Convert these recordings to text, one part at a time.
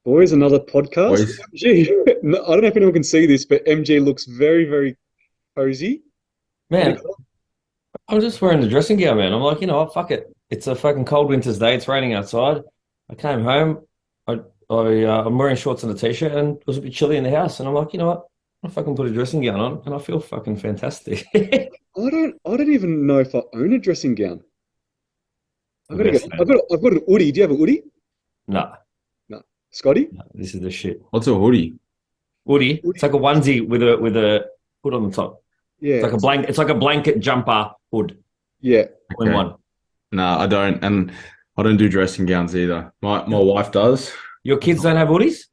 Boys, another podcast. Boys. MG, no, I don't know if anyone can see this, but MG looks very, very cozy. What do you Man, got? I'm just wearing the dressing gown, man. I'm like, you know what? Fuck it. It's a fucking cold winter's day. It's raining outside. I came home. I'm wearing shorts and a t-shirt, and it was a bit chilly in the house. And I'm like, you know what? I fucking put a dressing gown on, and I feel fucking fantastic. I don't even know if I own a dressing gown. I The gotta go. best, I've man. got, I've got an Woody. Do you have a Woody? Nah, No. Scotty? nah, this is the shit. What's a hoodie? Woody, it's Woody? like a onesie with a hood on the top. It's Yeah. like a blank. It's like a blanket jumper hood, Yeah. all in Okay. one. No, I don't, and I don't do dressing gowns either. My wife does. Your kids don't have hoodies?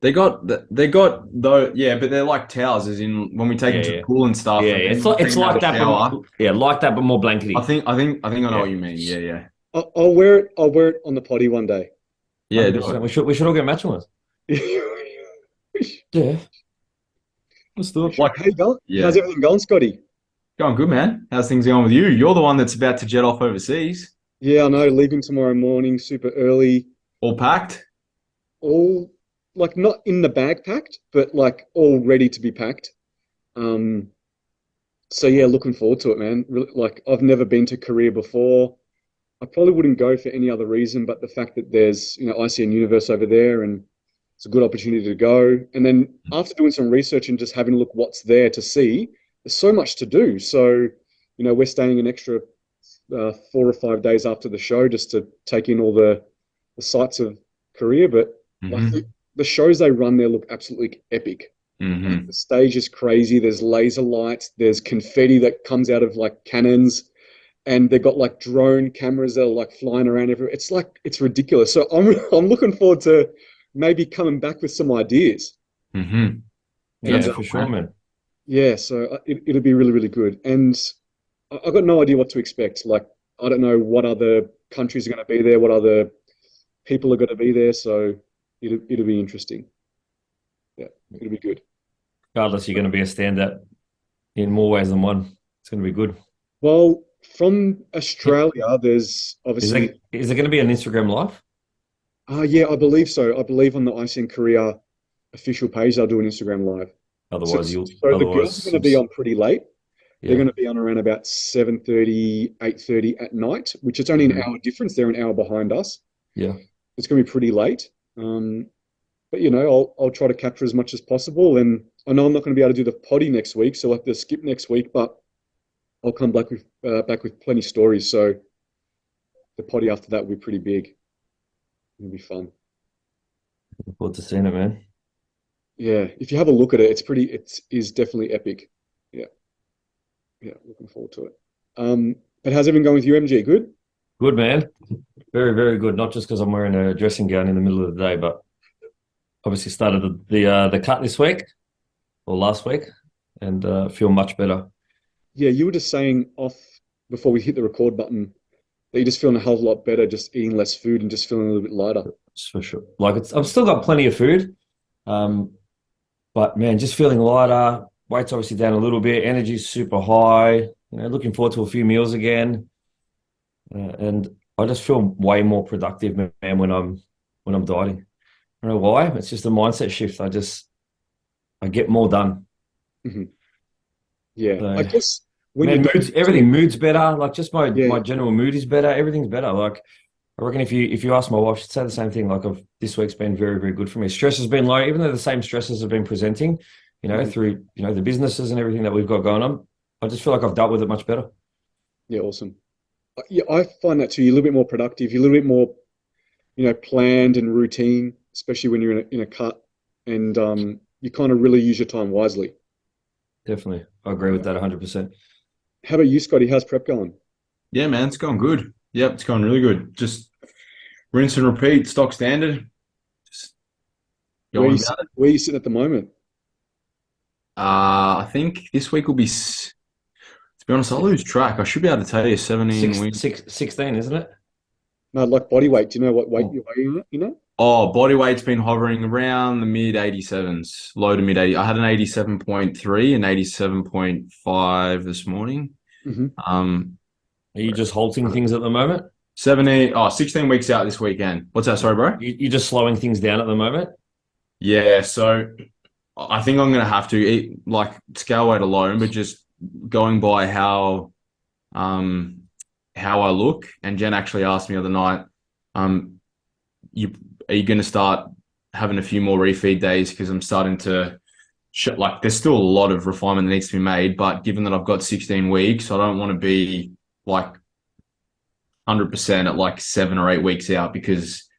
They got though, yeah, but they're like towels, as in when we take Yeah, them to the yeah, pool and stuff, yeah, and yeah. then It's we like take it's them out like of the that, shower. but yeah, like that, but more I blankety. think I think I think I know Yeah. what you mean. Yeah, yeah, I'll wear it. I'll wear it on the potty one day. yeah. Do it. 100%. We should all get matching ones. Yeah, let's do it. Like, Hey, go. How's yeah, everything going, Scotty? going good, man. How's things going with you? You're the one that's about to jet off overseas. Yeah, I know. Leaving tomorrow morning, super early. All packed. All like not in the bag packed, but like all ready to be packed. Um, So yeah, looking forward to it, man. Really, like I've never been to Korea before. I probably wouldn't go for any other reason, but the fact that there's, ICN Universe over there and it's a good opportunity to go. And then after doing some research and just having a look what's there to see, there's so much to do. So, we're staying an extra 4 or 5 days after the show just to take in all the sights of Korea. But like Mm-hmm. the shows they run there look absolutely epic. Like Mm-hmm. the stage is crazy. There's laser lights. There's confetti that comes out of like cannons, and they've got like drone cameras that are like flying around everywhere. It's like it's ridiculous. So I'm looking forward to maybe coming back with some ideas. Mm-hmm. And Yeah, That's for cool, sure, man. man. yeah, so it'll be really really good. And I got no idea what to expect. Like I don't know what other countries are going to be there, what other people are going to be there. So it'll be interesting. Yeah, it'll be good. Regardless, you're going to be a standout in more ways than one. It's going to be good. Well, from Australia, there's obviously, Is there going to be an Instagram live? yeah, I believe so. I believe on the ICN Korea official page, they'll do an Instagram live. So, Otherwise, you'll so the girls are otherwise, going to be on pretty late. They're yeah, going to be on around about 7:30, 8:30 at night, which is only an Mm-hmm. hour difference. They're an hour behind us. yeah. It's going to be pretty late. But I'll try to capture as much as possible. And I know I'm not going to be able to do the potty next week, so I'll have to skip next week. But I'll come back with plenty stories. So the potty after that will be pretty big. It'll be fun. Look forward to seeing it, man. Yeah, if you have a look at it, it is definitely epic. Yeah, yeah, looking forward to it. But how's everything going with you, MG? Good? Good, man. Very, very good. Not just because I'm wearing a dressing gown in the middle of the day, but obviously started the cut this week or last week, and feel much better. Yeah, you were just saying off before we hit the record button that you're just feeling a hell of a lot better, just eating less food and just feeling a little bit lighter. That's for sure. Like I've still got plenty of food, um, but man, just feeling lighter. Weight's obviously down a little bit. Energy's super high. Looking forward to a few meals again, and I just feel way more productive, man, when I'm dieting. I don't know why. It's just a mindset shift. I get more done. Hmm. Yeah, I So, guess when you man, don't eat too, mood's better. Like just my yeah, my general mood is better. Everything's better. Like I reckon if you ask my wife, she'd say the same thing. Like this week's been very, very good for me. Stress has been low, even though the same stresses have been presenting, mhm. through, the businesses and everything that we've got going on. I just feel like I've dealt with it much better. Yeah, awesome. Yeah, I find that too. You're a little bit more productive. You're a little bit more, planned and routine, especially when you're in a cut, and you kind of really use your time wisely. Definitely. I agree with Yeah. that 100%. How about you, Scotty? How's prep going? Yeah, man, it's going good. Yep, it's going really good. Just rinse and repeat, stock standard. Just Where going you about it. where you sitting at the moment? I think this week will be. To be honest, I lose track. I should be able to tell you 17 Six, wins. six, 16, isn't it? No, like body weight. Do you know what weight Oh, you're weighing at? body weight's been hovering around the mid 87s, low to mid 80. I had an 87.3 and 87.5 this morning. Hmm. Um, Are you just halting things at the moment? 16 weeks out this weekend. What's that? Sorry, bro? You're just slowing things down at the moment? Yeah, so I think I'm gonna have to eat like scale weight alone, but just going by um how I look. And Jen actually asked me the other night, um, you are you gonna start having a few more refeed days because I'm starting to like there's still a lot of refinement that needs to be made, but given that I've got 16 weeks, I don't want to be like 100% at like 7 or 8 weeks out because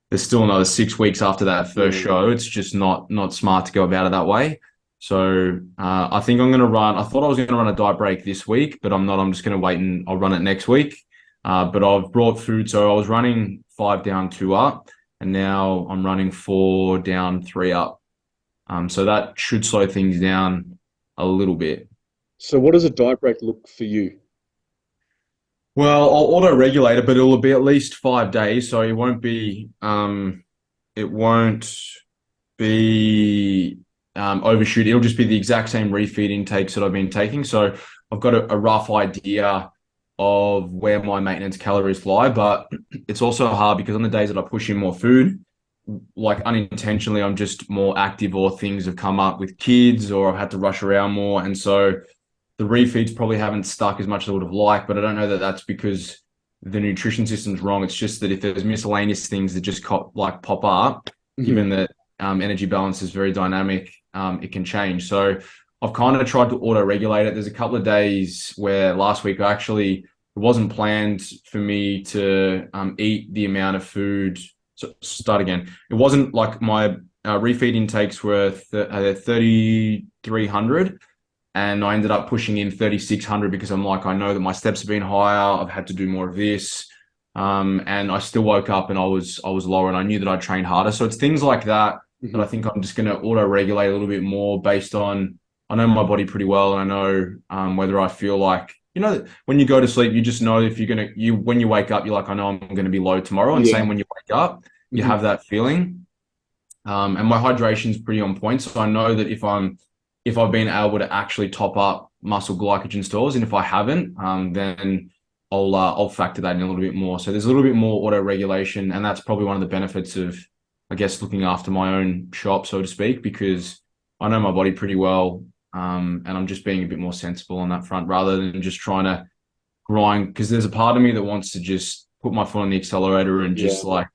there's still another 6 weeks after that first show. It's just not smart to go about it that way. So I think I'm going to run. I thought I was going to run a diet break this week, but I'm not. I'm just going to wait and I'll run it next week. But I've brought food. So I was running 5 down, 2 up, and now I'm running 4 down, 3 up. So that should slow things down a little bit. So what does a diet break look for you? Well, I'll auto regulate it, but it'll be at least 5 days, so it won't be overshoot. It'll just be the exact same refeed intakes that I've been taking. So I've got a rough idea of where my maintenance calories lie, but it's also hard because on the days that I push in more food, like unintentionally, I'm just more active or things have come up with kids or I've had to rush around more. And so the refeeds probably haven't stuck as much as I would have liked, but I don't know that that's because the nutrition system's wrong. It's just that if there's miscellaneous things that just pop up, given that energy balance is very dynamic, it can change. So I've kind of tried to auto-regulate it. There's a couple of days where last week it wasn't planned for me to eat the amount of food. So start again. It wasn't like my refeed intakes were 3,300. And I ended up pushing in 3,600 because I'm like, I know that my steps have been higher. I've had to do more of this. And I still woke up and I was lower and I knew that I'd trained harder. So it's things like that that I think I'm just going to auto-regulate a little bit more based on, I know my body pretty well and I know whether I feel like, when you go to sleep, you just know if when you wake up, you're like, I know I'm going to be low tomorrow. And same when you wake up, you have that feeling. And my hydration's pretty on point. So I know that if I've been able to actually top up muscle glycogen stores, and if I haven't, then I'll factor that in a little bit more. So there's a little bit more auto regulation, and that's probably one of the benefits of, I guess, looking after my own shop, so to speak, because I know my body pretty well, and I'm just being a bit more sensible on that front rather than just trying to grind. Because there's a part of me that wants to just put my foot on the accelerator and just like,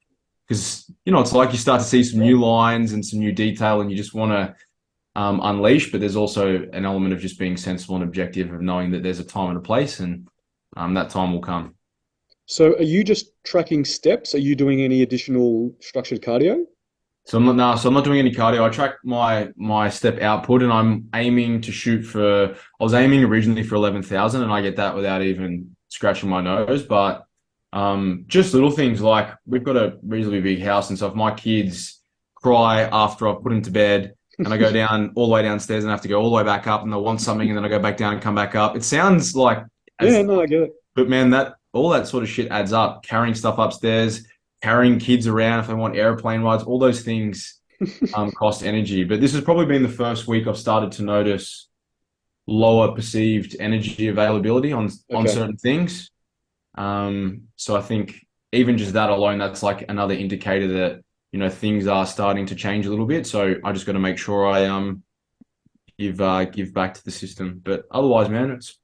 because it's like you start to see some new lines and some new detail, and you just want to unleash, but there's also an element of just being sensible and objective of knowing that there's a time and a place, and that time will come. So are you just tracking steps? Are you doing any additional structured cardio? So I'm not doing any cardio. I track my step output, and I'm aiming to shoot for. I was aiming originally for 11,000, and I get that without even scratching my nose. But just little things like we've got a reasonably big house, and so if my kids cry after I've put them to bed, and I go down all the way downstairs and I have to go all the way back up, and they'll want something, and then I go back down and come back up. It sounds like I get it. But man, all that sort of shit adds up. Carrying stuff upstairs, carrying kids around if they want airplane rides, all those things cost energy. But this has probably been the first week I've started to notice lower perceived energy availability on certain things. So I think even just that alone, that's like another indicator that things are starting to change a little bit. So I just got to make sure I give back to the system. But otherwise, man, it's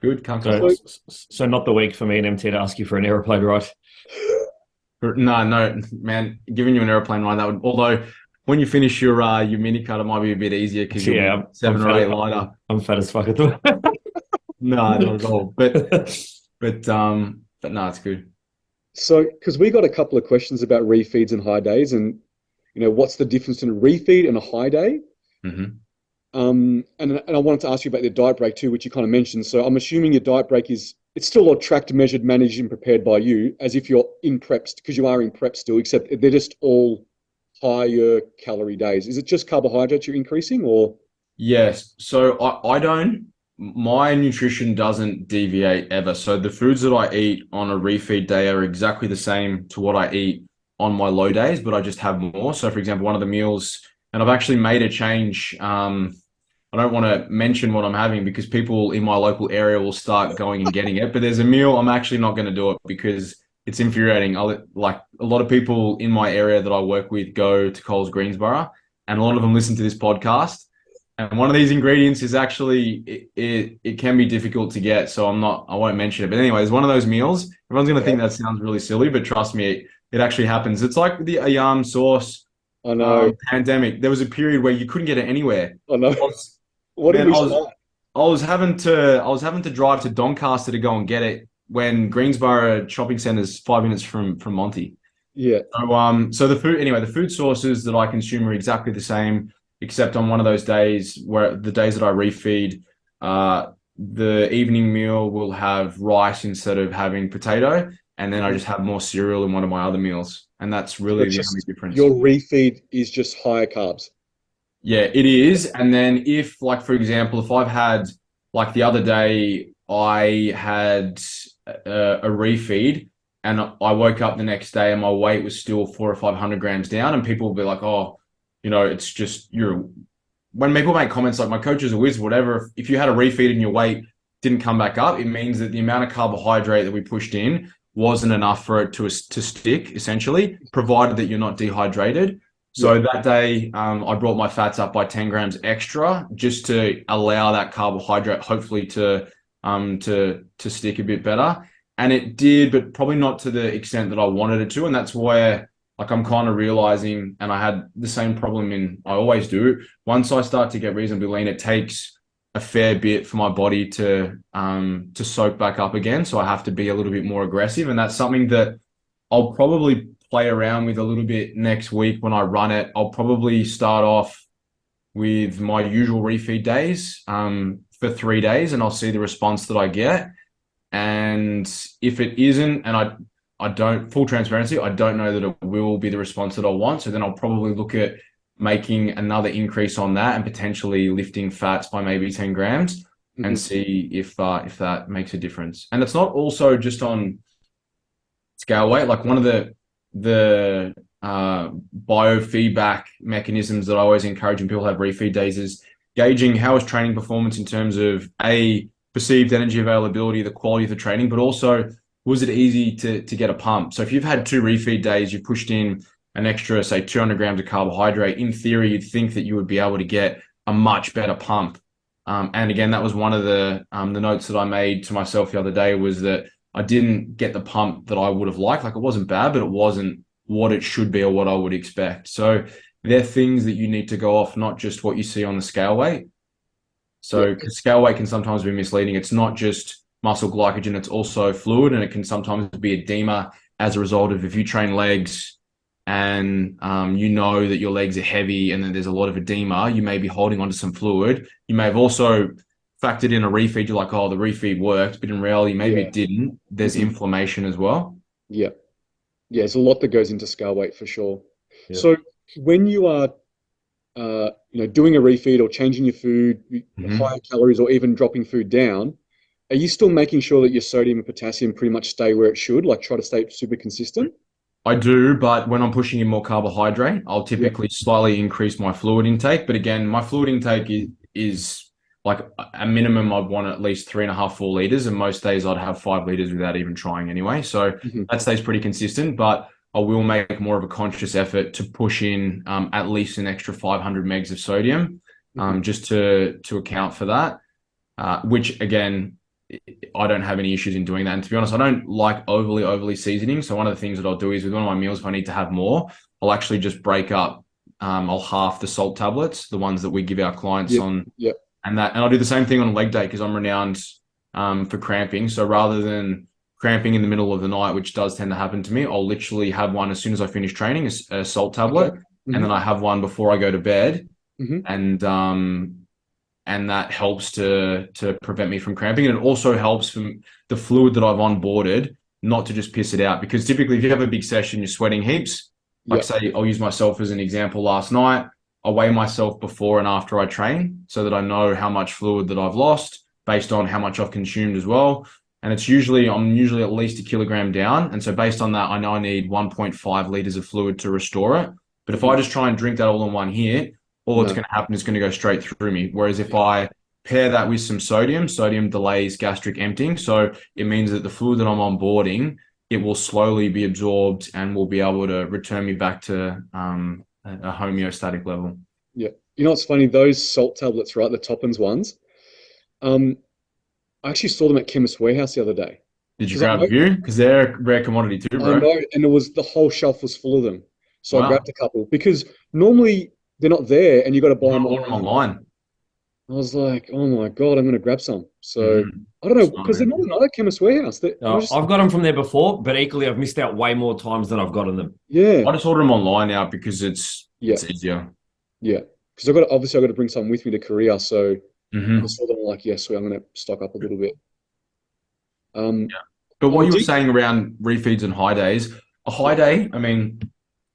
good. Can't complain. So not the week for me and MT to ask you for an aeroplane ride. No, man, giving you an aeroplane ride, that would, although when you finish your mini cut, it might be a bit easier because you're 7 or 8 lighter. I'm fat as fuck at the No, not at all. But no, it's good. So, because we got a couple of questions about refeeds and high days, and what's the difference in a refeed and a high day? Mm-hmm. And I wanted to ask you about the diet break too, which you kind of mentioned. So I'm assuming your diet break it's still all tracked, measured, managed, and prepared by you, as if you're in preps, because you are in prep still, except they're just all higher calorie days. Is it just carbohydrates you're increasing, or? Yes. So my nutrition doesn't deviate ever. So the foods that I eat on a refeed day are exactly the same to what I eat on my low days, but I just have more. So for example, one of the meals, and I've actually made a change. I don't want to mention what I'm having because people in my local area will start going and getting it, but there's a meal, I'm actually not going to do it because it's infuriating. Like a lot of people in my area that I work with go to Coles Greensboro, and a lot of them listen to this podcast. And one of these ingredients is actually it can be difficult to get, so I won't mention it. But anyway, it's one of those meals. Everyone's gonna think that sounds really silly, but trust me, it actually happens. It's like the ayam sauce I know. pandemic. There was a period where you couldn't get it anywhere. I know. I was, What did man, we start? I was having to drive to Doncaster to go and get it when Greensboro shopping centre is 5 minutes from Monty. Yeah. So the food sources that I consume are exactly the same, except on one of those days where the days that I refeed, the evening meal will have rice instead of having potato, and then I just have more cereal in one of my other meals, and that's So really the only difference. your refeed is just higher carbs. Yeah, it is. And then if, like, for example, if I've had, like the other day, I had a refeed and I woke up the next day and my weight was still 400 or 500 grams down, and people will be like, oh, it's just when people make comments like my coach is a whiz, whatever, if you had a refeed and your weight didn't come back up, it means that the amount of carbohydrate that we pushed in wasn't enough for it to stick, essentially, provided that you're not dehydrated. So that day, I brought my fats up by 10 grams extra just to allow that carbohydrate, hopefully, to stick a bit better. And it did, but probably not to the extent that I wanted it to. And that's where, like, I'm kind of realizing, and I had the same problem I always do. Once I start to get reasonably lean, it takes a fair bit for my body to soak back up again. So I have to be a little bit more aggressive. And that's something that I'll probably play around with a little bit next week when I run it. I'll probably start off with my usual refeed days for 3 days, and I'll see the response that I get. And if it isn't, and I don't, full transparency, I don't know that it will be the response that I want. So then I'll probably look at making another increase on that and potentially lifting fats by maybe 10 grams and see if that makes a difference. And it's not also just on scale weight. Like one of the biofeedback mechanisms that I always encourage when people have refeed days is gauging how is training performance in terms of perceived energy availability, the quality of the training, but also was it easy to get a pump? So if you've had 2 refeed days, you've pushed in an extra, say, 200 grams of carbohydrate, in theory, you'd think that you would be able to get a much better pump. And again, that was one of the notes that I made to myself the other day, was that I didn't get the pump that I would have liked. Like, it wasn't bad, but it wasn't what it should be or what I would expect. So they're things that you need to go off, not just what you see on the scale weight. So scale weight can sometimes be misleading. It's not just muscle glycogen, it's also fluid, and it can sometimes be edema as a result of, if you train legs and you know that your legs are heavy and then there's a lot of edema, you may be holding onto some fluid. You may have also factored in a refeed. You're like, oh, the refeed worked, but in reality, maybe it didn't. There's inflammation as well. Yeah. Yeah, there's a lot that goes into scale weight for sure. Yeah. So when you are doing a refeed or changing your food, higher calories, or even dropping food down, are you still making sure that your sodium and potassium pretty much stay where it should, like try to stay super consistent? I do, but when I'm pushing in more carbohydrate, I'll typically slightly increase my fluid intake. But again, my fluid intake is like a minimum. I'd want at least 3.5, 4 liters, and most days I'd have 5 liters without even trying anyway. So that stays pretty consistent, but I will make more of a conscious effort to push in at least an extra 500 megs of sodium, just to account for that, which again, I don't have any issues in doing that. And to be honest, I don't like overly seasoning. So one of the things that I'll do is, with one of my meals, if I need to have more, I'll actually just break up, I'll half the salt tablets, the ones that we give our clients on. And I'll do the same thing on leg day, because I'm renowned for cramping. So rather than cramping in the middle of the night, which does tend to happen to me, I'll literally have one as soon as I finish training, a salt tablet, and then I have one before I go to bed. And that helps to prevent me from cramping. And it also helps from the fluid that I've onboarded not to just piss it out. Because typically, if you have a big session, you're sweating heaps. Like, say, I'll use myself as an example. Last night, I weigh myself before and after I train so that I know how much fluid that I've lost based on how much I've consumed as well. And I'm usually at least 1 kilogram down. And so based on that, I know I need 1.5 liters of fluid to restore it. But if I just try and drink that all in one hit, all that's going to happen is going to go straight through me. Whereas if I pair that with some sodium delays gastric emptying. So it means that the fluid that I'm onboarding it will slowly be absorbed and will be able to return me back to a homeostatic level. Yeah. You know what's funny? Those salt tablets, right? The Toppins ones. Um, I actually saw them at Chemist Warehouse the other day. Did you Because I grab a know, few? Because they're a rare commodity too, I bro. know, and it was the whole shelf was full of them. So I Wow. grabbed a couple because normally they're not there and you got to You buy got them to order them online. online. I was like, oh my God, I'm going to grab some. So Mm-hmm. I don't know, Smart, because they're not man. another Chemist Warehouse. I was just, I've got them from there before, but equally I've missed out way more times than I've gotten them. yeah, I just order them online now because yeah, it's easier. yeah. Because obviously I got to bring some with me to Korea. So I Mm-hmm. saw them like, yes, I'm going to stock up a little bit. Um, But what you were do you, saying around refeeds and high days, a high yeah, day, I mean,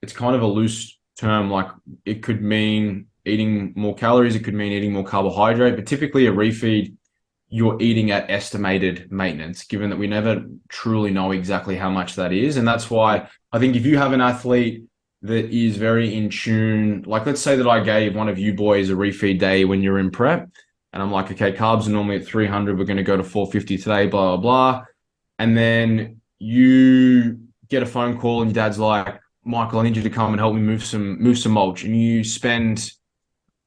it's kind of a loose term. Like it could mean eating more calories, it could mean eating more carbohydrate, but typically a refeed, you're eating at estimated maintenance, given that we never truly know exactly how much that is. And that's why I think if you have an athlete that is very in tune, like let's say that I gave one of you boys a refeed day when you're in prep, and I'm like, okay, carbs are normally at 300, we're going to go to 450 today, blah, blah, blah. And then you get a phone call and your dad's like, Michael, I need you to come and help me move some mulch. And you spend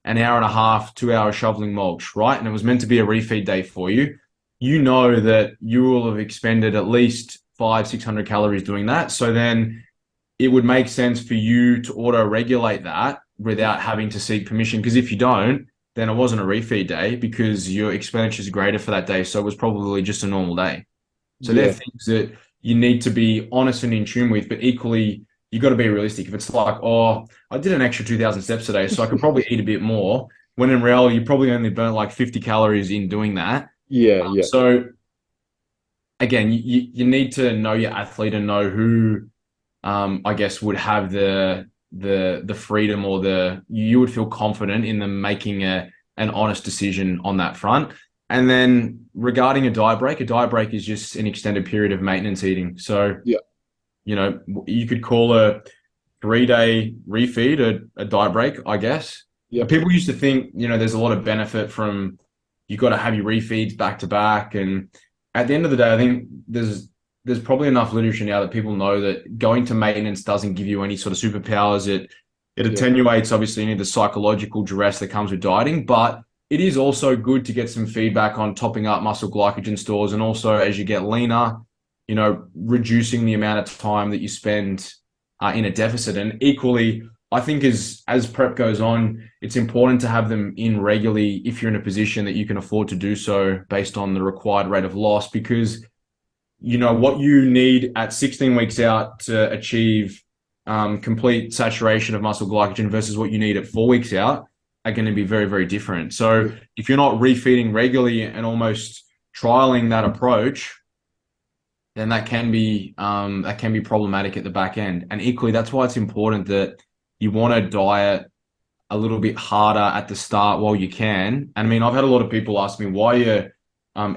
an hour and a half, 2 hours shoveling mulch, right? And it was meant to be a refeed day for you. You know that you will have expended at least 500-600 calories doing that. So then it would make sense for you to auto regulate that without having to seek permission. Because if you don't, then it wasn't a refeed day because your expenditure is greater for that day. So it was probably just a normal day. So they're yeah, things that you need to be honest and in tune with, but equally, you got to be realistic. If it's like, oh, I did an extra 2,000 steps today, so I could probably eat a bit more, when in reality, you probably only burnt like 50 calories in doing that. yeah, yeah, So again, you need to know your athlete and know who, I guess, would have the freedom or you would feel confident in them making an honest decision on that front. And then regarding a diet break is just an extended period of maintenance eating. So, yeah, you could call a 3 day refeed a diet break, I guess. yeah, And people used to think, there's a lot of benefit from you got to have your refeeds back to back. And at the end of the day, I think there's probably enough literature now that people know that going to maintenance doesn't give you any sort of superpowers. It yeah, attenuates obviously any of the psychological duress that comes with dieting, but it is also good to get some feedback on topping up muscle glycogen stores, and also as you get leaner, reducing the amount of time that you spend in a deficit. And equally, I think as prep goes on, it's important to have them in regularly if you're in a position that you can afford to do so based on the required rate of loss, because what you need at 16 weeks out to achieve complete saturation of muscle glycogen versus what you need at 4 weeks out are going to be very, very different. So yeah. if you're not refeeding regularly and almost trialing that approach, then that can be problematic at the back end. And equally, that's why it's important that you want to diet a little bit harder at the start while you can. And I mean, I've had a lot of people ask me why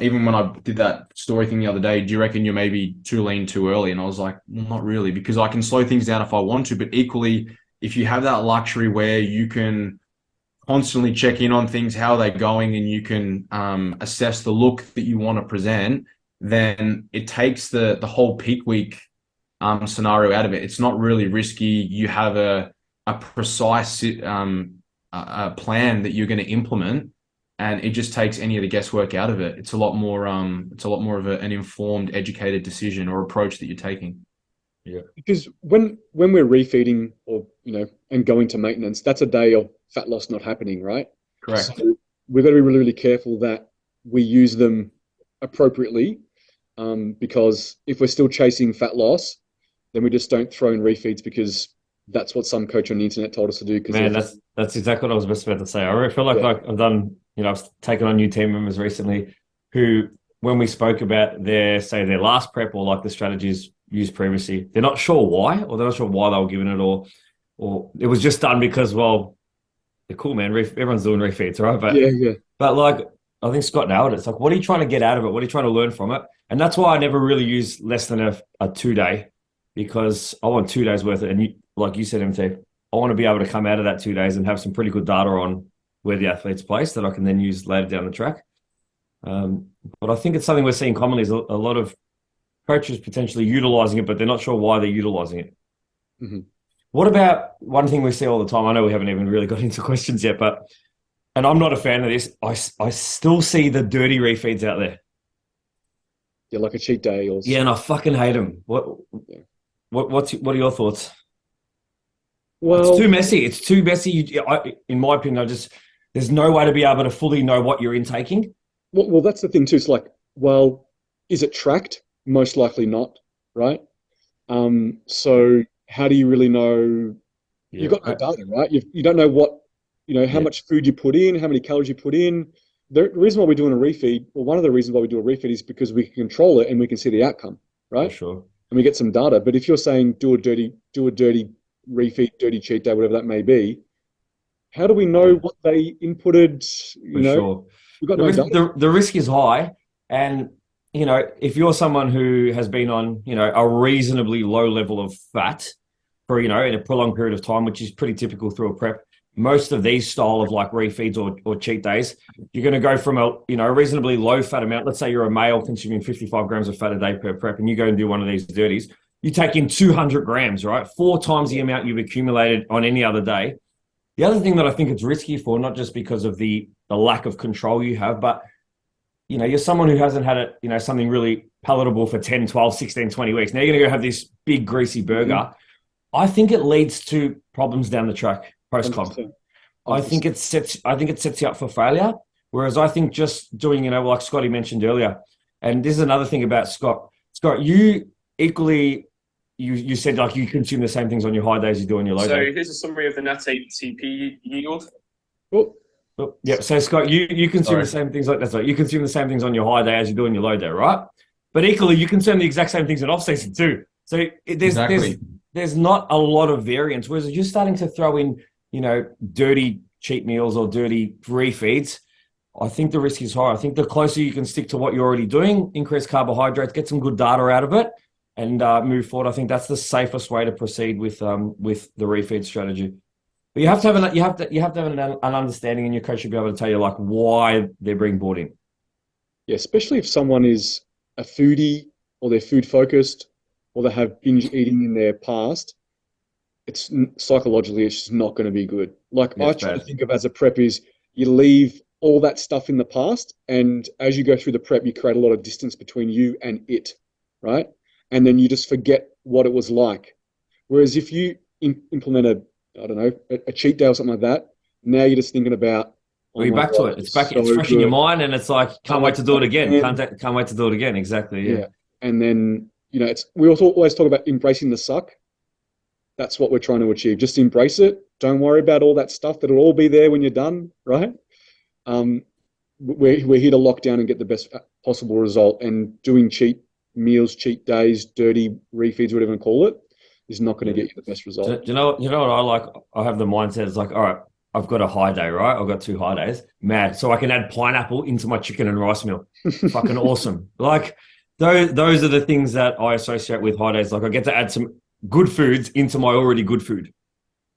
even when I did that story thing the other day, do you reckon you're maybe too lean too early? And I was like, well, not really, because I can slow things down if I want to. But equally, if you have that luxury where you can constantly check in on things, how they're going, and you can assess the look that you want to present, then it takes the whole peak week scenario out of it. It's not really risky. You have a precise a plan that you're going to implement, and it just takes any of the guesswork out of it. It's a lot more of an informed, educated decision or approach that you're taking. Yeah. Because when we're refeeding or and going to maintenance, that's a day of fat loss not happening, right? So Correct. we've got to be really, really careful that we use them appropriately, because if we're still chasing fat loss, then we just don't throw in refeeds because that's what some coach on the internet told us to do. Because Man, that's exactly what I was just about to say. I really feel yeah, like I've done, I've taken on new team members recently who, when we spoke about their last prep or like the strategies used previously, they're not sure why, or they're not sure why they were given it, or it was just done because, well, they're cool, man. Everyone's doing refeeds, right? yeah, yeah, But like, I think Scott nailed it. It's like, what are you trying to get out of it? What are you trying to learn from it? And that's why I never really use less than a 2 day, because I want 2 days worth of, and like you said, MT, I want to be able to come out of that 2 days and have some pretty good data on where the athlete's placed that I can then use later down the track. But I think it's something we're seeing commonly is a lot of coaches potentially utilizing it, but they're not sure why they're utilizing it. Mm-hmm. What about one thing we see all the time? I know we haven't even really got into questions yet, and I'm not a fan of this. I still see the dirty refeeds out there. Yeah, like a cheat day or Yeah, and I fucking hate them. yeah. What are your thoughts? It's Well, too messy. It's too messy. In my opinion, there's no way to be able to fully know what you're intaking. well, that's the thing too. It's like, well, is it tracked? Most likely not, right? So how do you really know? You've Yeah, got no data, right? You don't know what, how yeah, much food you put in, how many calories you put in. The reason why we're doing a refeed, well, one of the reasons why we do a refeed is because we can control it and we can see the outcome, for right? sure. And we get some data. But if you're saying do a dirty refeed, dirty cheat day, whatever that may be, how do we know Yeah, what they inputted? for sure. We've got The no risk, data. the risk is high, and if you're someone who has been on a reasonably low level of fat for in a prolonged period of time, which is pretty typical through a prep. Most of these style of like refeeds or cheat days, you're going to go from a reasonably low fat amount. Let's say you're a male consuming 55 grams of fat a day per prep, and you go and do one of these dirties. You take in 200 grams, right? 4 times the amount you've accumulated on any other day. The other thing that I think it's risky for, not just because of the lack of control you have, but you're someone who hasn't had something really palatable for 10, 12, 16, 20 weeks. Now you're going to go have this big greasy burger. I think it leads to problems down the track post comp. 100%. I think it sets you up for failure. Whereas I think just doing, like Scotty mentioned earlier, and this is another thing about Scott. Scott, you equally, you said like you consume the same things on your high days you do on your low days. So here's a summary of the net ATP yield. Well, Oh, yeah. So Scott, you consume Sorry. the same things like that. You consume the same things on your high day as you do on your low day, right? But equally, you consume the exact same things in off season too. So there's not a lot of variance. Whereas if you're starting to throw in, dirty cheat meals or dirty refeeds, I think the risk is high. I think the closer you can stick to what you're already doing, increase carbohydrates, get some good data out of it, and move forward. I think that's the safest way to proceed with the refeed strategy. But you have to have an understanding, and your coach should be able to tell you like why they're being brought in. yeah, especially if someone is a foodie or they're food focused or they have binge eating in their past, it's psychologically it's just not going to be good. Like Yeah, I it's try to bad. think of as a prep is you leave all that stuff in the past, and as you go through the prep, you create a lot of distance between you and it, right? And then you just forget what it was like. Whereas if you implement I don't know, a cheat day or something like that, now you're just thinking about, Well, oh you're my back to God, it. it It's was back. It's so fresh in your good. mind, and it's like can't wait to do it again. And Can't wait to do it again. Exactly. Yeah. yeah, and then we also always talk about embracing the suck. That's what we're trying to achieve. Just embrace it. Don't worry about all that stuff. That'll all be there when you're done, right? Um, we're here to lock down and get the best possible result. And doing cheat meals, cheat days, dirty refeeds, whatever you want to call it, is not going to Yeah. get you the best result. Do you know what I like? I have the mindset. It's like, all right, I've got a high day, right? I've got 2 high days. Mad. So I can add pineapple into my chicken and rice meal. Fucking awesome. Like those are the things that I associate with high days. Like I get to add some good foods into my already good food.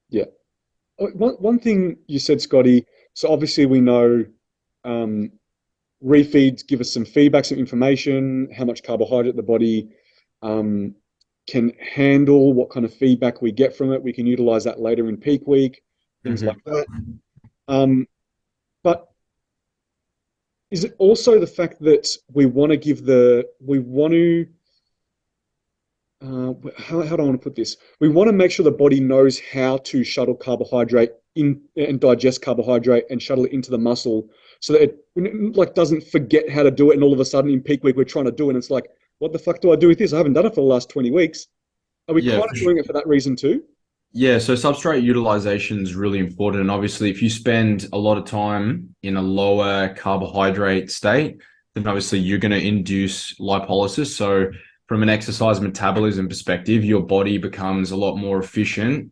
Yeah. One thing you said, Scotty, so obviously we know um, refeeds give us some feedback, some information, how much carbohydrate the body um, can handle, what kind of feedback we get from it. We can utilize that later in peak week, things like that. But is it also the fact that we want to, how do I want to put this? We want to make sure the body knows how to shuttle carbohydrate in and digest carbohydrate and shuttle it into the muscle so that it like doesn't forget how to do it. And all of a sudden in peak week, we're trying to do it. And it's like, what the fuck do I do with this? I haven't done it for the last 20 weeks. Are we Yeah, kind of doing it for that reason too? Yeah, so substrate utilization is really important. And obviously, if you spend a lot of time in a lower carbohydrate state, then obviously you're going to induce lipolysis. So, from an exercise metabolism perspective, your body becomes a lot more efficient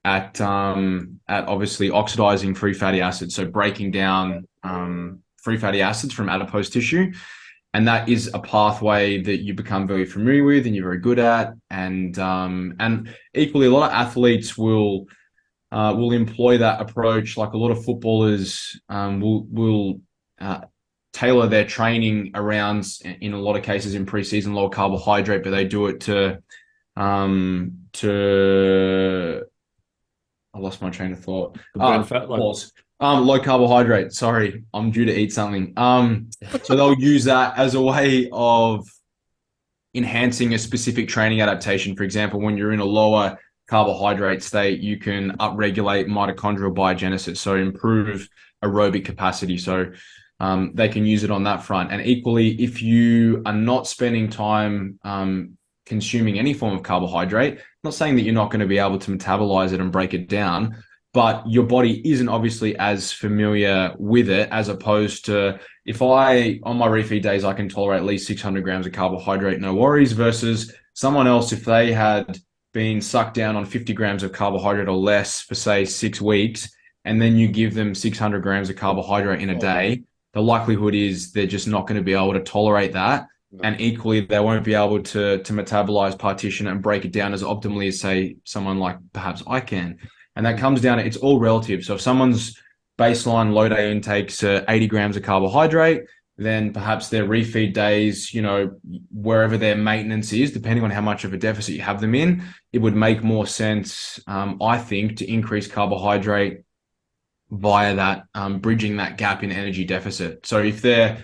at obviously oxidizing free fatty acids. So, breaking down free fatty acids from adipose tissue. And that is a pathway that you become very familiar with and you're very good at. And equally, a lot of athletes will employ that approach. Like a lot of footballers will tailor their training around, in a lot of cases in preseason, low carbohydrate, but they do it to I lost my train of thought. To burn fat, like Low carbohydrate. Sorry, I'm due to eat something. So they'll use that as a way of enhancing a specific training adaptation. For example, when you're in a lower carbohydrate state, you can upregulate mitochondrial biogenesis, so improve aerobic capacity. So they can use it on that front. And equally, if you are not spending time consuming any form of carbohydrate, not saying that you're not going to be able to metabolize it and break it down, but your body isn't obviously as familiar with it, as opposed to if I, on my refeed days, I can tolerate at least 600 grams of carbohydrate, no worries, versus someone else, if they had been sucked down on 50 grams of carbohydrate or less for, say, 6 weeks, and then you give them 600 grams of carbohydrate in a day, the likelihood is they're just not going to be able to tolerate that. And equally, they won't be able to metabolize, partition, and break it down as optimally as, say, someone like perhaps I can. And that comes down to, it's all relative. So if someone's baseline low day intakes 80 grams of carbohydrate, then perhaps their refeed days, you know, wherever their maintenance is, depending on how much of a deficit you have them in, it would make more sense, I think, to increase carbohydrate via that, bridging that gap in energy deficit. So if their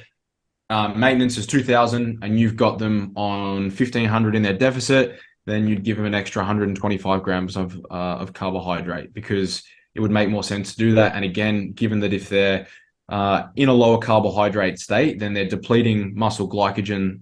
maintenance is 2000 and you've got them on 1500 in their deficit, then you'd give them an extra 125 grams of carbohydrate, because it would make more sense to do that. And again, given that if they're in a lower carbohydrate state, then they're depleting muscle glycogen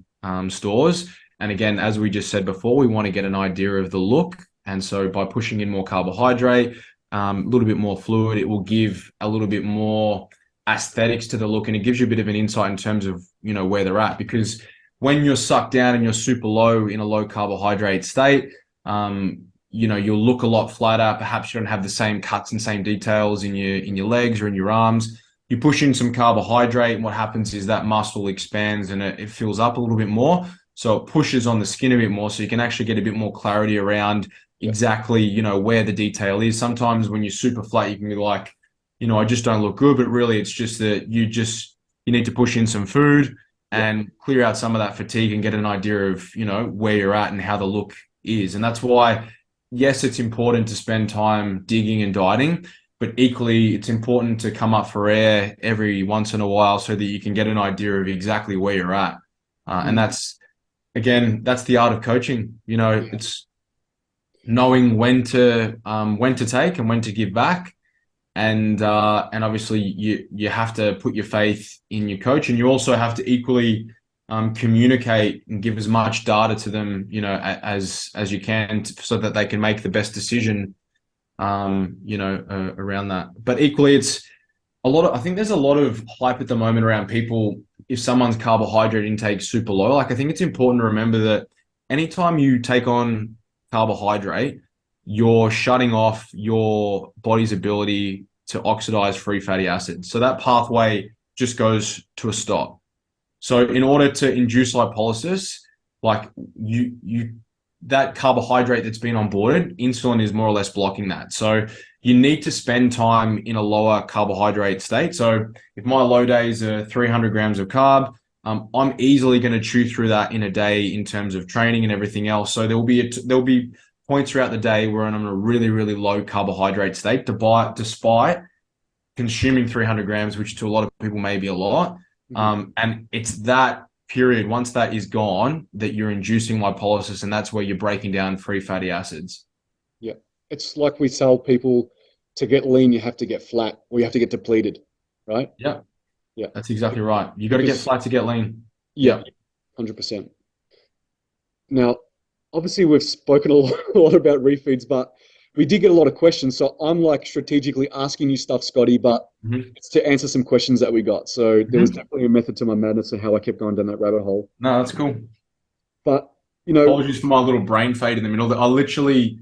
stores. And again, as we just said before, we want to get an idea of the look. And so by pushing in more carbohydrate, a little bit more fluid, it will give a little bit more aesthetics to the look, and it gives you a bit of an insight in terms of, you know, where they're at. Because when you're sucked down and you're super low in a low carbohydrate state, you know, you'll look a lot flatter. Perhaps you don't have the same cuts and same details in your legs or in your arms. You push in some carbohydrate, and what happens is that muscle expands and it fills up a little bit more. So it pushes on the skin a bit more, so you can actually get a bit more clarity around exactly, you know, where the detail is. Sometimes when you're super flat, you can be like, you know, I just don't look good, but really it's just that you need to push in some food and clear out some of that fatigue and get an idea of, you know, where you're at and how the look is. And that's why, yes, it's important to spend time digging and dieting, but equally it's important to come up for air every once in a while so that you can get an idea of exactly where you're at. And that's, again, that's the art of coaching. You know, it's knowing when to take and when to give back. And obviously you have to put your faith in your coach, and you also have to equally communicate and give as much data to them, you know, as you can, so that they can make the best decision, you know, around that. But equally, it's I think there's a lot of hype at the moment around people, if someone's carbohydrate intake is super low. Like, I think it's important to remember that anytime you take on carbohydrate, you're shutting off your body's ability to oxidize free fatty acids. So that pathway just goes to a stop. So in order to induce lipolysis, like that carbohydrate that's been onboarded, insulin is more or less blocking that. So you need to spend time in a lower carbohydrate state. So if my low days are 300 grams of carb, I'm easily going to chew through that in a day in terms of training and everything else. So there'll be points throughout the day where I'm in a really, really low carbohydrate state, despite consuming 300 grams, which to a lot of people may be a lot. And it's that period, once that is gone, that you're inducing lipolysis, and that's where you're breaking down free fatty acids. Yeah. It's like we tell people, to get lean, you have to get flat, or you have to get depleted, right? Yeah. Yeah. That's exactly right. You got to get flat to get lean. Yeah. 100%. Now, obviously we've spoken a lot about refeeds, but we did get a lot of questions. So I'm like strategically asking you stuff, Scotty, but it's to answer some questions that we got. So there was definitely a method to my madness and how I kept going down that rabbit hole. No, that's cool. But, you know, apologies for my little brain fade in the middle. I literally,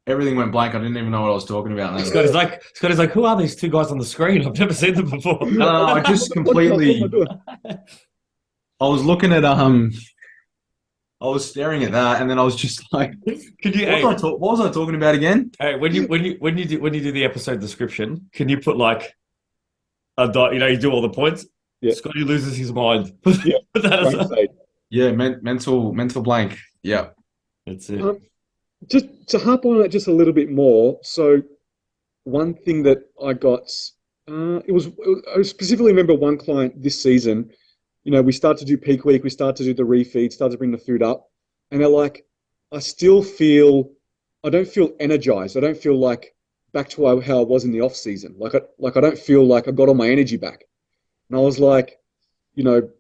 everything went blank. I didn't even know what I was talking about. Scotty's like, who are these two guys on the screen? I've never seen them before. No, I just completely, I was looking at, I was staring at that, and then I was just like, what was I talking about again? Hey, when you do the episode description, can you put like a dot? You know, you do all the points. Yeah. Scotty loses his mind. Yeah. Put that Brain aside. fade. Yeah, mental blank. Yeah. That's it. Um, just to harp on it just a little bit more. So one thing that I got, I specifically remember one client this season. You know, we start to do peak week, we start to do the refeed, start to bring the food up, and they're like, I still feel, I don't feel energized. I don't feel like back to how I was in the off season. Like I don't feel like I got all my energy back. And I was like, you know,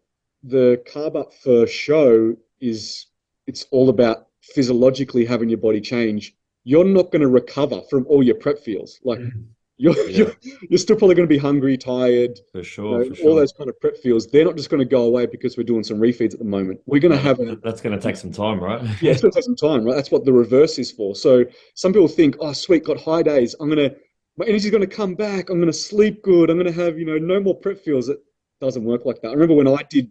the carb up for show is it's all about physiologically having your body change. You're not going to recover from all your prep feels. Like you're Yeah, you're still probably going to be hungry, tired, for you sure, know, for all sure. those kind of prep feels. They're not just going to go away because we're doing some refeeds at the moment. We're going to No, have a that's going to take some time, right? yeah, it's going to take some time, right? That's what the reverse is for. So some people think, oh, sweet, got high days. My energy's going to come back. I'm going to sleep good. I'm going to have, no more prep feels. It doesn't work like that. I remember when I did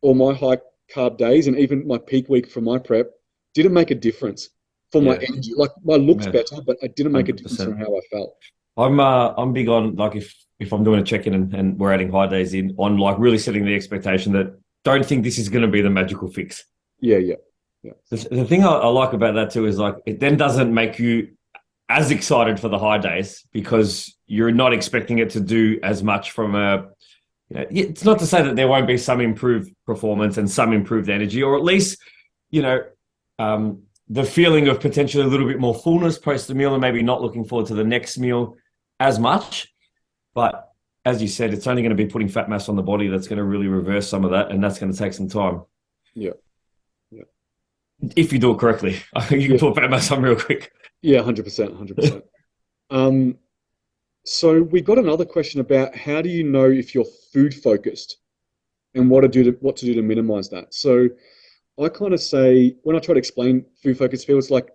all my high carb days and even my peak week for my prep, didn't make a difference for my Yeah, energy. Like my look's man, better, but it didn't make a difference from 100%. how I felt. I'm big on like if I'm doing a check-in and we're adding high days in on like really setting the expectation that don't think this is going to be the magical fix. Yeah, yeah, yeah. The thing I like about that too is like it then doesn't make you as excited for the high days because you're not expecting it to do as much from a it's not to say that there won't be some improved performance and some improved energy, or at least, you know, the feeling of potentially a little bit more fullness post the meal and maybe not looking forward to the next meal as much. But as you said, it's only going to be putting fat mass on the body that's going to really reverse some of that, and that's going to take some time. Yeah, yeah, If you do it correctly. You can yeah, put fat mass on real quick. yeah, 100%, 100%. Um, so we got another question about how do you know if you're food focused and what to do to minimize that. So I kind of say when I try to explain food focus feels like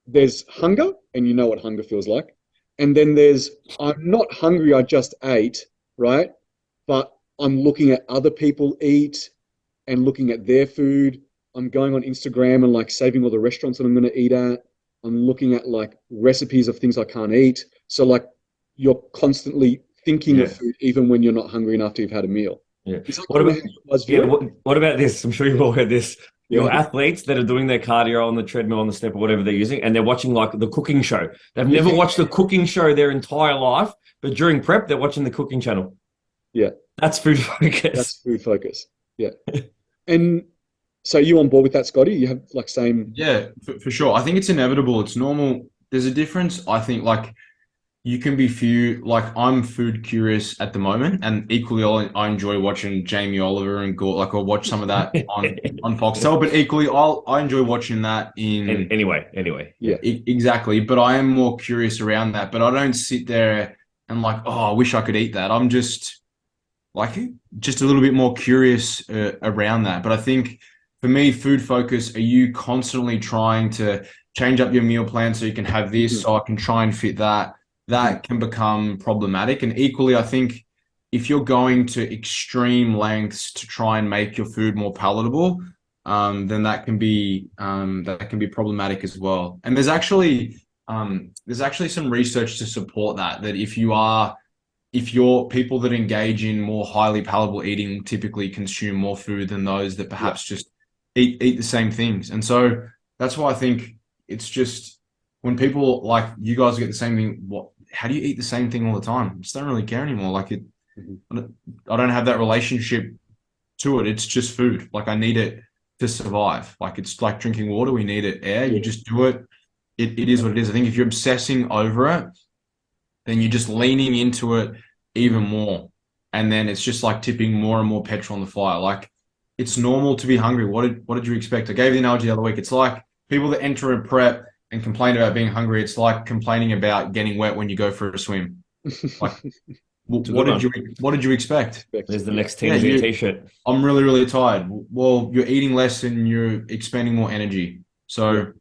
there's hunger, and you know what hunger feels like, and then there's I'm not hungry, I just ate, right? But I'm looking at other people eat and looking at their food. I'm going on Instagram and like saving all the restaurants that I'm going to eat at. I'm looking at like recipes of things I can't eat. So like you're constantly thinking of Yeah. food even when you're not hungry enough to have had a meal. Yeah. Is that What kind of about how you guys yeah, view it? what about this? I'm sure you've all heard this. Yeah. Your athletes that are doing their cardio on the treadmill, on the step, or whatever they're using, and they're watching like the cooking show. They've never Yeah. watched a cooking show their entire life, but during prep, they're watching the cooking channel. Yeah. That's food focus. That's food focus. Yeah. And so you on board with that, Scotty? You have like same. Yeah, for sure. I think it's inevitable. It's normal. There's a difference. I think like you can be like I'm food curious at the moment, and equally I enjoy watching Jamie Oliver and Gore. Like I'll watch some of that on Foxtel, but equally I enjoy watching that in Anyway. Yeah. exactly. But I am more curious around that. But I don't sit there and like, oh, I wish I could eat that. I'm just a little bit more curious around that. But I think for me, food focus, are you constantly trying to change up your meal plan so you can have this, so I can try and fit that? That can become problematic. And equally, I think if you're going to extreme lengths to try and make your food more palatable, then that can be problematic as well. And there's actually some research to support that if you're people that engage in more highly palatable eating typically consume more food than those that perhaps just eat the same things. And so that's why I think it's just when people like you guys get the same thing, how do you eat the same thing all the time? I just don't really care anymore. Like I don't have that relationship to it. It's just food. Like I need it to survive. Like it's like drinking water. We need it air. You just do it. It is what it is. I think if you're obsessing over it, then you're just leaning into it even more. And then it's just like tipping more and more petrol on the fire. Like it's normal to be hungry. What did you expect? I gave the analogy the other week. It's like people that enter a prep and complain about being hungry. It's like complaining about getting wet when you go for a swim. Like what did you expect? There's the next TMG t-shirt. I'm really, really tired. Well, you're eating less and you're expending more energy. So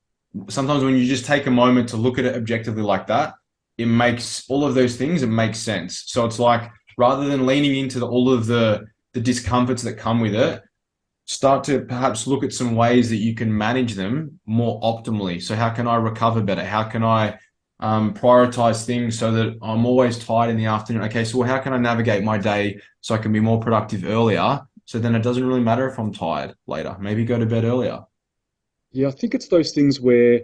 sometimes when you just take a moment to look at it objectively like that, it makes all of those things, it makes sense. So it's like, rather than leaning into all of the discomforts that come with it, start to perhaps look at some ways that you can manage them more optimally. So how can I recover better? How can I prioritize things so that I'm always tired in the afternoon. Okay, so how can I navigate my day so I can be more productive earlier? So then it doesn't really matter if I'm tired later. Maybe go to bed earlier. Yeah, I think it's those things where,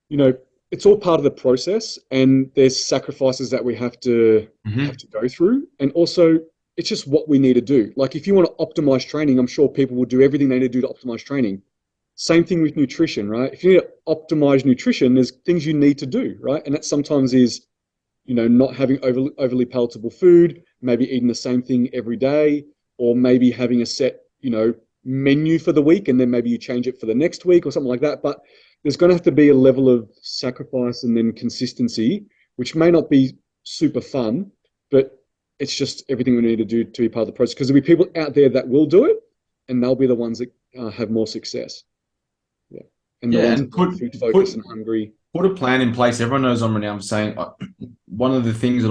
you know, it's all part of the process and there's sacrifices that we have Hmm. to go through. And also it's just what we need to do. Like if you want to optimize training, I'm sure people will do everything they need to do to optimize training. Same thing with nutrition, right? If you need to optimize nutrition, there's things you need to do, right? And that sometimes is, not having overly palatable food, maybe eating the same thing every day, or maybe having a set, menu for the week, and then maybe you change it for the next week or something like that. But there's going to have to be a level of sacrifice and then consistency, which may not be super fun, but it's just everything we need to do to be part of the process. Because there'll be people out there that will do it, and they'll be the ones that have more success. Yeah, and the Yeah, ones and that are food focused and hungry. put a plan in place. Everyone knows I'm renowned for saying one of the things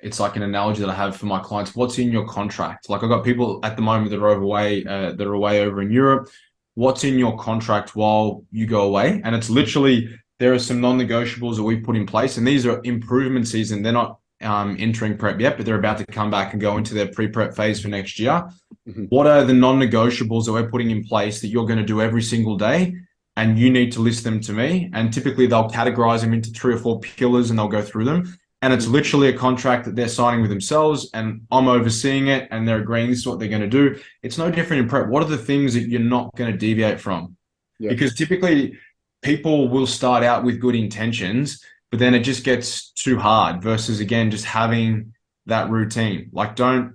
it's like an analogy that I have for my clients. What's in your contract? Like I've got people at the moment that are away over in Europe. What's in your contract while you go away? And it's literally, there are some non-negotiables that we put in place, and these are improvement season. They're not entering prep yet, but they're about to come back and go into their pre-prep phase for next year. Mhm. What are the non-negotiables that we're putting in place that you're going to do every single day? And you need to list them to me. And typically they'll categorize them into 3 or 4 pillars and they'll go through them. And it's literally a contract that they're signing with themselves and I'm overseeing it and they're agreeing this is what they're going to do. It's no different in prep. What are the things that you're not going to deviate from? Yeah. Because typically people will start out with good intentions, but then it just gets too hard versus, again, just having that routine. Like, don't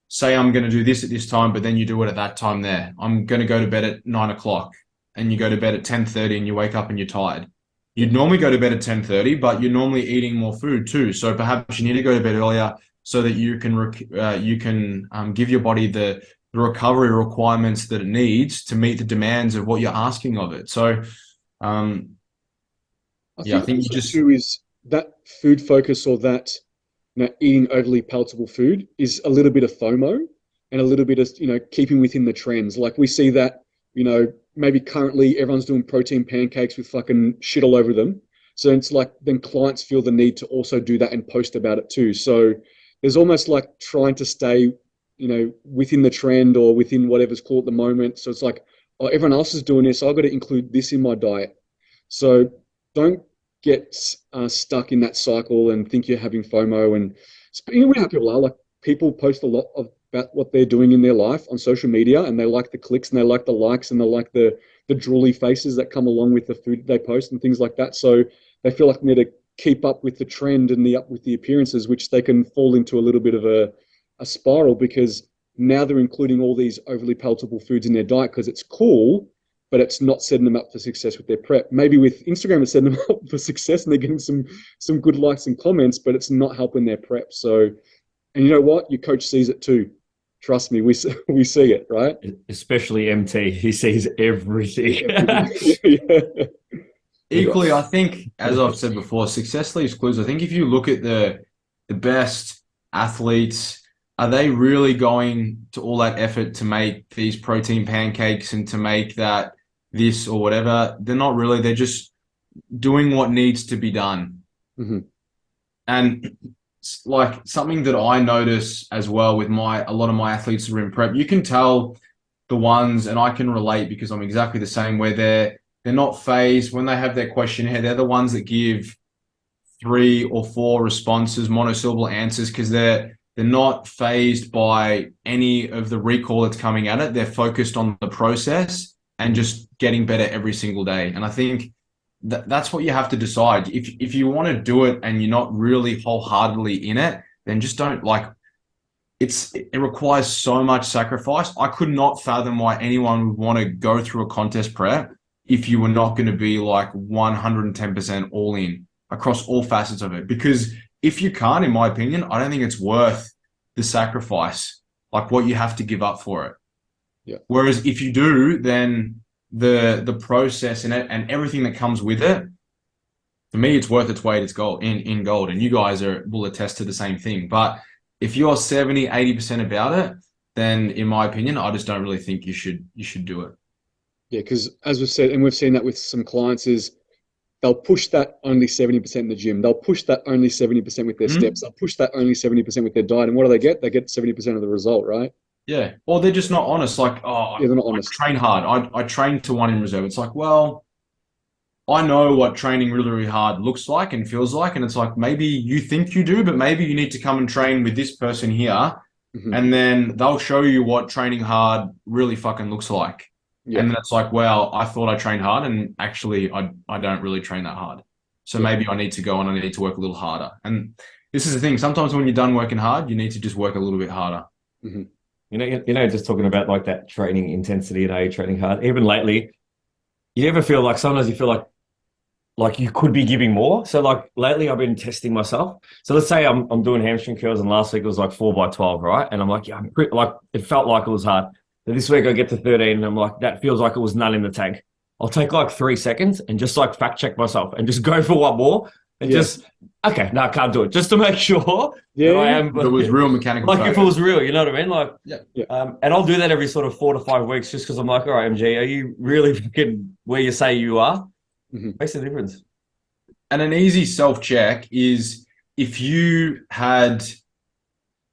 say I'm going to do this at this time, but then you do it at that time there. I'm going to go to bed at 9 o'clock and you go to bed at 10:30 and you wake up and you're tired. You'd normally go to bed at 10:30, but you're normally eating more food too. So perhaps you need to go to bed earlier so that you can give your body the recovery requirements that it needs to meet the demands of what you're asking of it. So, um, I yeah, I think think you also just too is that food focus or that eating overly palatable food is a little bit of FOMO and a little bit of keeping within the trends. Like we see that maybe currently everyone's doing protein pancakes with fucking shit all over them. So it's like then clients feel the need to also do that and post about it too. So there's almost like trying to stay within the trend or within whatever's cool at the moment. So it's like, oh, everyone else is doing this, so I've got to include this in my diet. So don't get stuck in that cycle and think you're having FOMO. And we know how people are. Like people post a lot about what they're doing in their life on social media, and they like the clicks and they like the likes and they like the drooly faces that come along with the food they post and things like that. So they feel like they need to keep up with the trend and the up with the appearances, which they can fall into a little bit of a spiral because now they're including all these overly palatable foods in their diet because it's cool, but it's not setting them up for success with their prep. Maybe with Instagram, it's setting them up for success and they're getting some good likes and comments, but it's not helping their prep. So, and you know what? Your coach sees it too. Trust me, we see it, right? Especially MT. He sees everything. Yeah. equally, I think, as I've said before, success leaves clues. I think if you look at the best athletes, are they really going to all that effort to make these protein pancakes and to make that this or whatever? They're not really. They're just doing what needs to be done. Mm-hmm. And like something that I notice as well with a lot of my athletes who are in prep, you can tell the ones, and I can relate because I'm exactly the same, where they're not phased when they have their questionnaire. They're the ones that give 3 or 4 responses, monosyllable answers, because they're not phased by any of the recall that's coming at it. They're focused on the process and just getting better every single day. And I think that's what you have to decide. If you want to do it and you're not really wholeheartedly in it, then just don't it requires so much sacrifice. I could not fathom why anyone would want to go through a contest prep if you were not going to be like 110% all in across all facets of it. Because if you can't, in my opinion, I don't think it's worth the sacrifice, like what you have to give up for it. Yeah. Whereas if you do, then the process and everything that comes with it, for me, it's worth its weight in gold. And you guys will attest to the same thing. But if you're 70, 80% about it, then in my opinion, I just don't really think you should do it. Yeah, because as we've said, and we've seen that with some clients, is they'll push that only 70% in the gym. They'll push that only 70% with their steps. They'll push that only 70% with their diet. And what do they get? They get 70% of the result, right? Yeah. Or they're just not honest. Like, oh, Yeah, they're not I honest. train hard. I train to one in reserve. It's like, well, I know what training really, really hard looks like and feels like. And it's like, maybe you think you do, but maybe you need to come and train with this person here. Mhm. And then they'll show you what training hard really fucking looks like. Yeah. And then it's like, well, I thought I trained hard and actually I don't really train that hard. So Yeah. maybe I need to go and I need to work a little harder. And this is the thing. Sometimes when you're done working hard, you need to just work a little bit harder. Mhm. Just talking about like that training intensity and you training hard. Even lately, you ever feel like sometimes you feel like you could be giving more? So like lately I've been testing myself. So let's say I'm doing hamstring curls and last week it was like 4x12, right? And I'm like, yeah, like it felt like it was hard. Then this week I get to 13 and I'm like, that feels like it was none in the tank. I'll take like 3 seconds and just like fact check myself and just go for one more and just, okay, no, I can't do it. Just to make sure that I am. If it was real mechanical. Like if it was real, you know what I mean? Like, yeah. And I'll do that every sort of 4 to 5 weeks just because I'm like, all right, MG, are you really fucking where you say you are? Makes a difference. And an easy self-check is if you had,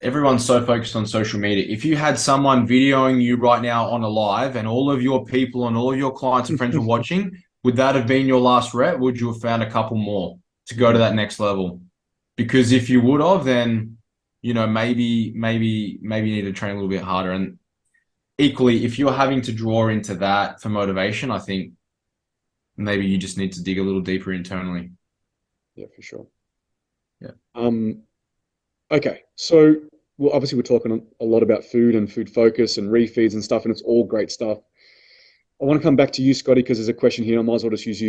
everyone's so focused on social media. If you had someone videoing you right now on a live and all of your people and all of your clients and friends were watching, would that have been your last rep? Would you have found a couple more to go to that next level? Because if you would have, then, maybe you need to train a little bit harder. And equally, if you're having to draw into that for motivation, I think maybe you just need to dig a little deeper internally. Yeah, for sure. Yeah. Okay. So, well, obviously we're talking a lot about food and food focus and refeeds and stuff, and it's all great stuff. I want to come back to you, Scotty, because there's a question here. I might as well just use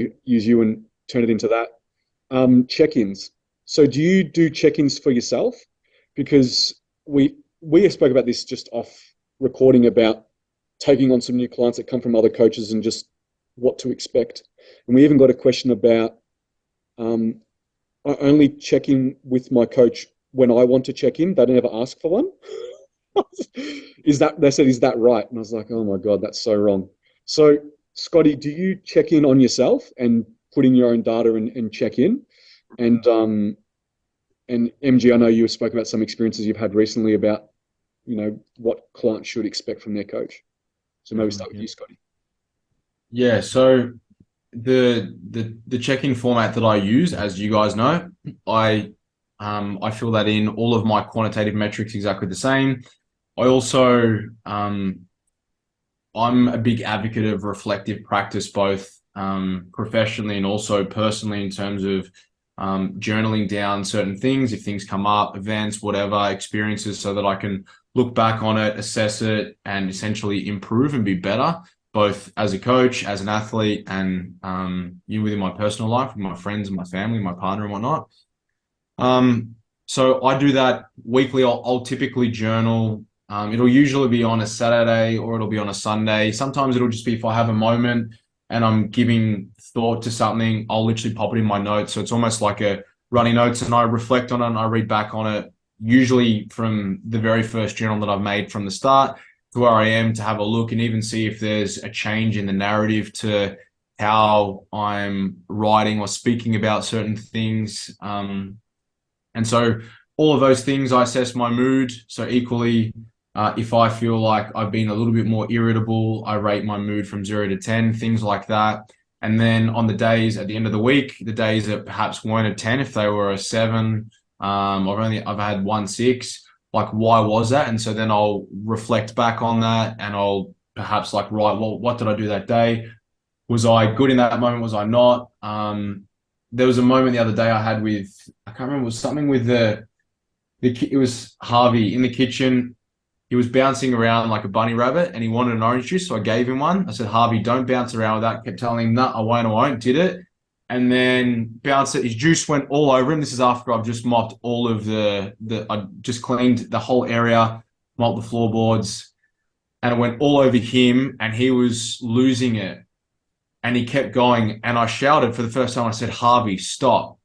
you and turn it into that. Check-ins. So do you do check-ins for yourself? Because we spoke about this just off recording about taking on some new clients that come from other coaches and just what to expect. And we even got a question about I only check in with my coach when I want to check in. They don't ever ask for one. They said, is that right? And I was like, oh my God, that's so wrong. So Scotty, do you check in on yourself and put in your own data and check in? And MG, I know you spoke about some experiences you've had recently about, what clients should expect from their coach. So maybe start with you, Scotty. Yeah. So the check-in format that I use, as you guys know, I fill that in all of my quantitative metrics exactly the same. I also I'm a big advocate of reflective practice, both professionally and also personally, in terms of journaling down certain things, if things come up, events, whatever, experiences, so that I can look back on it, assess it, and essentially improve and be better, both as a coach, as an athlete, and within my personal life, with my friends and my family, my partner and whatnot. So I do that weekly. I'll typically journal. It'll usually be on a Saturday or it'll be on a Sunday. Sometimes it'll just be if I have a moment and I'm giving thought to something, I'll literally pop it in my notes. So it's almost like a running notes, and I reflect on it and I read back on it, usually from the very first journal that I've made from the start to where I am, to have a look and even see if there's a change in the narrative to how I'm writing or speaking about certain things. And so all of those things, I assess my mood. So equally, if I feel like I've been a little bit more irritable, I rate my mood from 0 to 10, things like that. And then on the days at the end of the week, the days that perhaps weren't a 10, if they were a 7, I've had 1 6, like, why was that? And so then I'll reflect back on that and I'll perhaps like write, well, what did I do that day? Was I good in that moment? Was I not? There was a moment the other day I had with, I can't remember, it was something with it was Harvey in the kitchen. He was bouncing around like a bunny rabbit and he wanted an orange juice. So I gave him one. I said, Harvey, don't bounce around with that. Kept telling him, no, I won't, did it. And then bounced it. His juice went all over him. This is after I've just mopped all of I just cleaned the whole area, mopped the floorboards, and it went all over him and he was losing it. And he kept going, and I shouted for the first time. I said, Harvey, stop.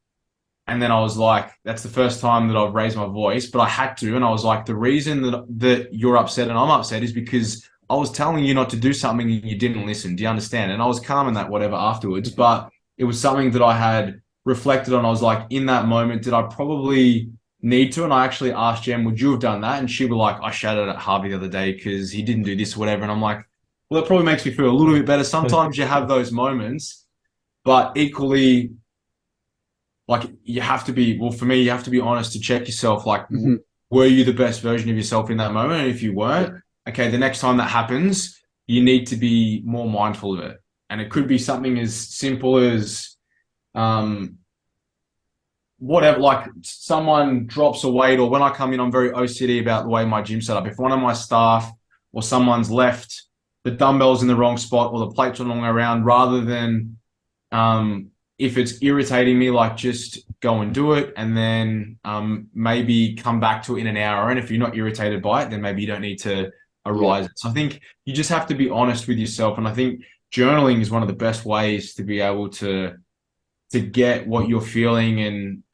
And then I was like, that's the first time that I've raised my voice, but I had to. And I was like, the reason that you're upset and I'm upset is because I was telling you not to do something and you didn't listen. Do you understand? And I was calm in that whatever afterwards. But it was something that I had reflected on. I was like, in that moment, did I probably need to? And I actually asked Jem, would you have done that? And she was like, I shouted at Harvey the other day because he didn't do this or whatever. And I'm like, well, that probably makes me feel a little bit better. Sometimes you have those moments, but equally, like you have to be, well, for me, you have to be honest to check yourself. Like, were you the best version of yourself in that moment? And if you weren't, okay, the next time that happens, you need to be more mindful of it. And it could be something as simple as, whatever, like someone drops a weight, or when I come in, I'm very OCD about the way my gym's set up. If one of my staff or someone's left the dumbbells in the wrong spot or the plates are wrong around, rather than if it's irritating me, like just go and do it, and then maybe come back to it in an hour. And if you're not irritated by it, then maybe you don't need to arise it. So I think you just have to be honest with yourself. And I think journaling is one of the best ways to be able to get what you're feeling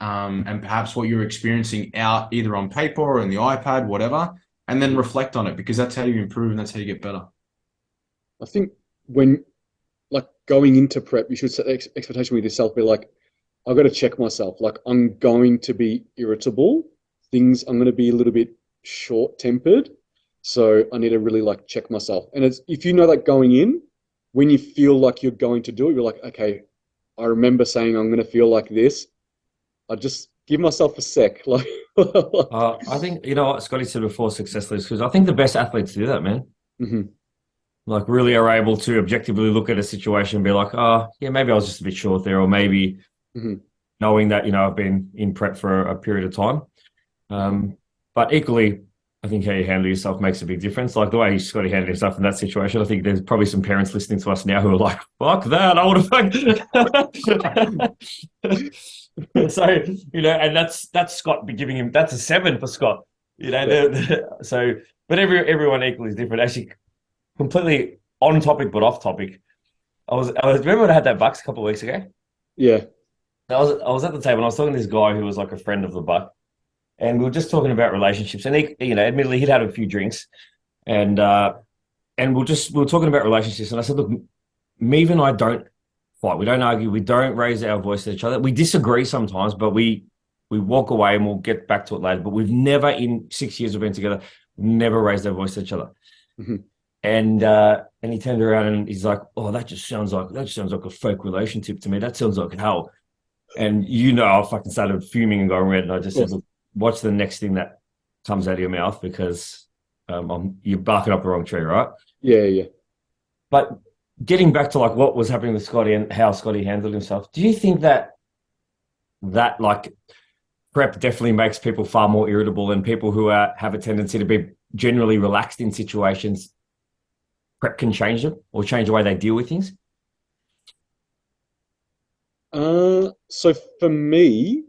and perhaps what you're experiencing out either on paper or in the iPad, whatever, and then reflect on it, because that's how you improve and that's how you get better. I think when like going into prep, you should set expectation with yourself. Be like, I've got to check myself. Like I'm going to be irritable. I'm going to be a little bit short-tempered. So I need to really like check myself. And it's, if you know that going in, when you feel like you're going to do it, you're like, okay, I remember saying I'm going to feel like this. I just give myself a sec. Like, I think, you know what Scotty said before, success leads, because I think the best athletes do that, man. Like really are able to objectively look at a situation and be like, oh, yeah, maybe I was just a bit short there, or maybe knowing that, you know, I've been in prep for a period of time. But equally, I think how you handle yourself makes a big difference. Like the way Scotty handled himself in that situation, I think there's probably some parents listening to us now who are like, fuck that, I would have. So, you know, and that's Scott giving him, that's a 7 for Scott. You know, so, but everyone equally is different. Actually, completely on topic but off topic. I was remember when I had that Bucks a couple of weeks ago. yeah. I was at the table and I was talking to this guy who was like a friend of the Buck, and we were just talking about relationships. And he, you know, admittedly he'd had a few drinks, and we were talking about relationships. And I said, look, Meave and I don't fight. We don't argue. We don't raise our voice at each other. We disagree sometimes, but we walk away and we'll get back to it later. But we've never, in 6 years we've been together, never raised our voice at each other. And he turned around and he's like, oh, that just sounds like a fake relationship to me. That sounds like hell. And you know, I fucking started fuming and going red. And I just said, look, watch the next thing that comes out of your mouth, because you're barking up the wrong tree, right? Yeah. But getting back to like what was happening with Scotty and how Scotty handled himself, do you think that like prep definitely makes people far more irritable, and people who have a tendency to be generally relaxed in situations, prep can change them or change the way they deal with things? So for me,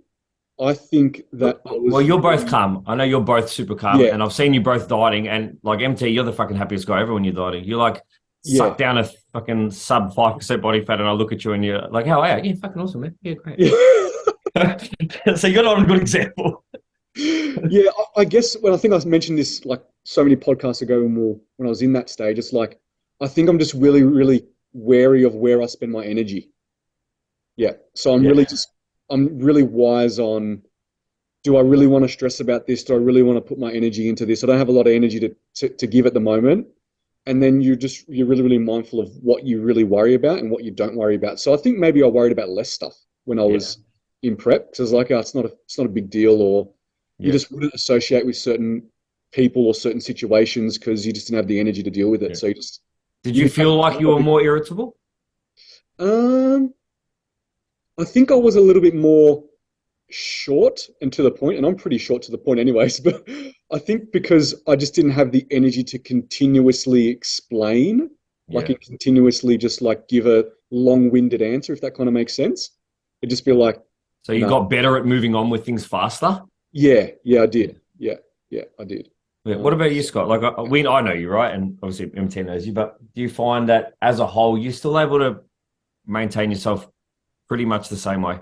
I think that well, you're both calm. I know you're both super calm, and I've seen you both dieting, and like MT, you're the fucking happiest guy ever when you're dieting. You're like suck down a fucking sub 5% body fat, and I look at you and you're like, how are you? Yeah, fucking awesome, man. Yeah, great. So you're not a good example. Yeah, I guess when I think I mentioned this like so many podcasts ago when I was in that stage, it's like I think I'm just really, really wary of where I spend my energy. Yeah. So I'm really wise on, do I really want to stress about this? Do I really want to put my energy into this? I don't have a lot of energy to give at the moment. And then you're really, really mindful of what you really worry about and what you don't worry about. So I think maybe I worried about less stuff when I was in prep, because I was like, oh, it's not a big deal, or you just wouldn't associate with certain people or certain situations because you just didn't have the energy to deal with it. So did you feel like you were more irritable? I think I was a little bit more short and to the point, and I'm pretty short to the point anyways, but I think because I just didn't have the energy to continuously explain, like and continuously just like give a long-winded answer, if that kind of makes sense. It'd just be like, so you got better at moving on with things faster? Yeah, I did. Yeah, I did. Yeah. What about you, Scott? Like, I know you, right? And obviously MT knows you, but do you find that as a whole, you're still able to maintain yourself pretty much the same way?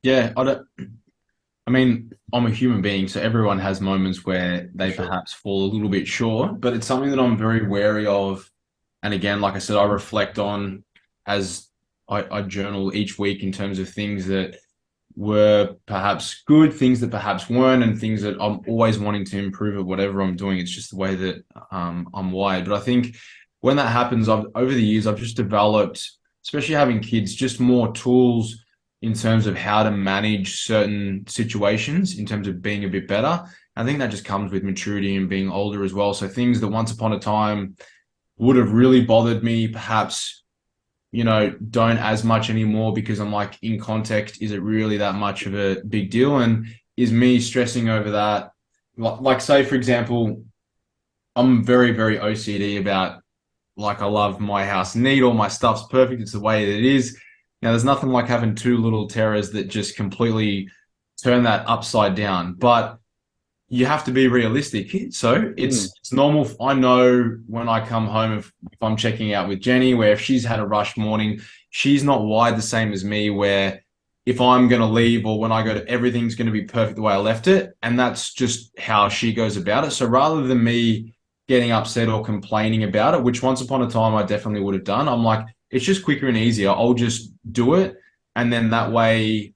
Yeah, I mean, I'm a human being, so everyone has moments where they perhaps fall a little bit short, but it's something that I'm very wary of. And again, like I said, I reflect on as I journal each week in terms of things that were perhaps good, things that perhaps weren't, and things that I'm always wanting to improve at whatever I'm doing. It's just the way that I'm wired. But I think when that happens, over the years, I've just developed, especially having kids, just more tools in terms of how to manage certain situations in terms of being a bit better. I think that just comes with maturity and being older as well. So things that once upon a time would have really bothered me, perhaps, don't as much anymore because I'm like, in context, is it really that much of a big deal? And is me stressing over that, like say, for example, I'm very, very OCD about, like, I love my house neat, all my stuff's perfect, it's the way that it is. Now, there's nothing like having two little terrors that just completely turn that upside down. But you have to be realistic. So it's normal. I know when I come home, if I'm checking out with Jenny, where if she's had a rush morning, she's not wired the same as me, where if I'm going to leave or when I go to, everything's going to be perfect the way I left it. And that's just how she goes about it. So rather than me getting upset or complaining about it, which once upon a time I definitely would have done, I'm like, it's just quicker and easier. I'll just do it. And then that way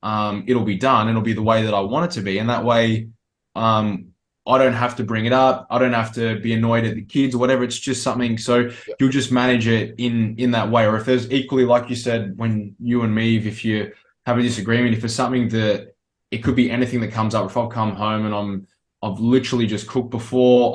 it'll be done. It'll be the way that I want it to be. And that way, I don't have to bring it up. I don't have to be annoyed at the kids or whatever. It's just something. So you'll just manage it in that way. Or if there's equally, like you said, when you and me, if you have a disagreement, if there's something that it could be anything that comes up. If I've come home and I've literally just cooked before,